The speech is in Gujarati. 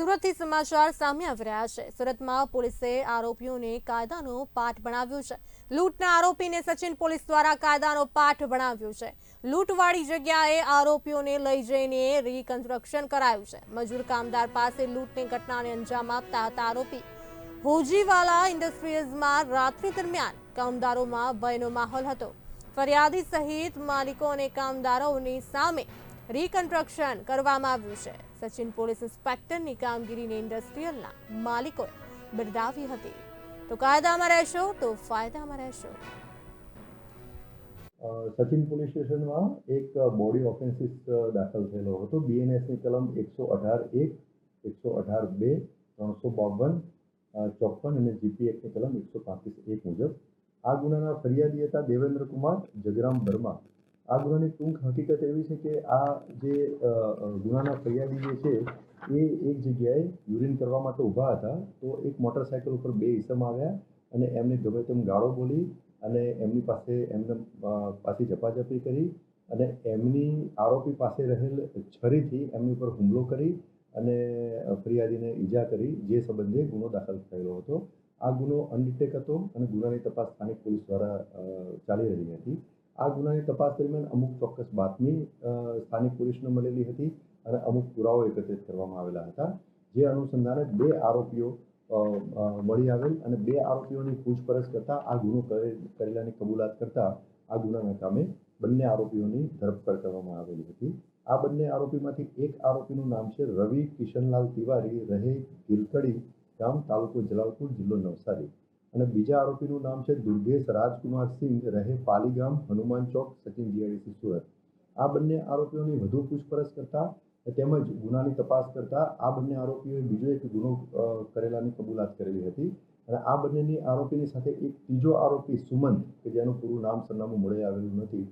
સુરતથી સમાચાર સામે આવી રહ્યા છે। સુરતમાં પોલીસે આરોપીઓને કાયદાનો પાઠ ભણાવ્યો છે। લૂંટના આરોપીને સચિન પોલીસ દ્વારા કાયદાનો પાઠ ભણાવ્યો છે। લૂંટવાળી જગ્યાએ આરોપીઓને લઈ જઈને રીકન્સ્ટ્રક્શન કરાયું છે। મજૂર કામદાર પાસે લૂંટની ઘટનાને અંજામ આપતા હતા આરોપી। હોજીવાલા ઇન્ડસ્ટ્રીઝમાં રાત્રિ દરમિયાન કામદારોમાં ભયનો માહોલ હતો। ફરિયાદી સહિત માલિકો અને કામદારોની સામે રીકન્સ્ટ્રક્શન કરવામાં આવ્યું છે। સચિન પોલીસ ઇન્સ્પેક્ટરની કામગીરીને ઇન્ડસ્ટ્રીયલના માલિકોએ બિરદાવી હતી। તો કાયદામાં રહેશો તો ફાયદામાં રહેશો। સચિન પોલીસ સ્ટેશનમાં એક બોડી ઓફેન્સીસ દાખલ થયેલો હતો। બીએનએસની કલમ 118(1), 118(2), 352, 54 અને જીપી એક્ટની કલમ 135(1) મુજબ આ ગુનાના ફરિયાદી હતા દેવેન્દ્ર કુમાર જગરામ વર્મા। આ ગુનાની ટૂંક હકીકત એવી છે કે આ જે ગુનાના ફરિયાદી જે છે એ એક જગ્યાએ યુરિન કરવા માટે ઊભા હતા, તો એક મોટરસાયકલ ઉપર બે ઈસમ આવ્યા અને એમને ગમે તેમ ગાળો બોલી અને એમની પાસે પાછી ઝપાઝપી કરી અને એમની આરોપી પાસે રહેલ છરીથી એમની ઉપર હુમલો કરી અને ફરિયાદીને ઈજા કરી, જે સંબંધે ગુનો દાખલ થયેલો હતો। આ ગુનો અનડિટેક હતો અને ગુનાની તપાસ સ્થાનિક પોલીસ દ્વારા ચાલી રહી હતી। આ ગુનાની તપાસ દરમિયાન અમુક ચોક્કસ બાતમી સ્થાનિક પોલીસને મળેલી હતી અને અમુક પુરાવો એકત્રિત કરવામાં આવેલા હતા, જે અનુસંધાને બે આરોપીઓ મળી આવેલ અને બે આરોપીઓની પૂછપરછ કરતા આ ગુનો કરેલાની કબૂલાત કરતા આ ગુનાના કામે બંને આરોપીઓની ધરપકડ કરવામાં આવેલી હતી। આ બંને આરોપીમાંથી એક આરોપીનું નામ છે રવિ કિશનલાલ તિવારી, રહે ગિલકડી ગામ, તાલુકો જલાલપુર, જિલ્લો નવસારી, અને બીજા આરોપીનું નામ છે દુર્ગેશ રાજકુમાર સિંહ, રહે પાલી ગામ, હનુમાન ચોક, સચિન જીઆઈડીસી, સુરત। આ બંને આરોપીઓની વધુ પૂછપરછ કરતા તેમજ ગુનાની તપાસ કરતા આ બંને આરોપીઓએ બીજો એક ગુનો કરેલાની કબૂલાત કરેલી હતી અને આ બંનેની આરોપીની સાથે એક ત્રીજો આરોપી સુમંત, કે જેનું પૂરું નામ સરનામું મળી આવેલું નથી,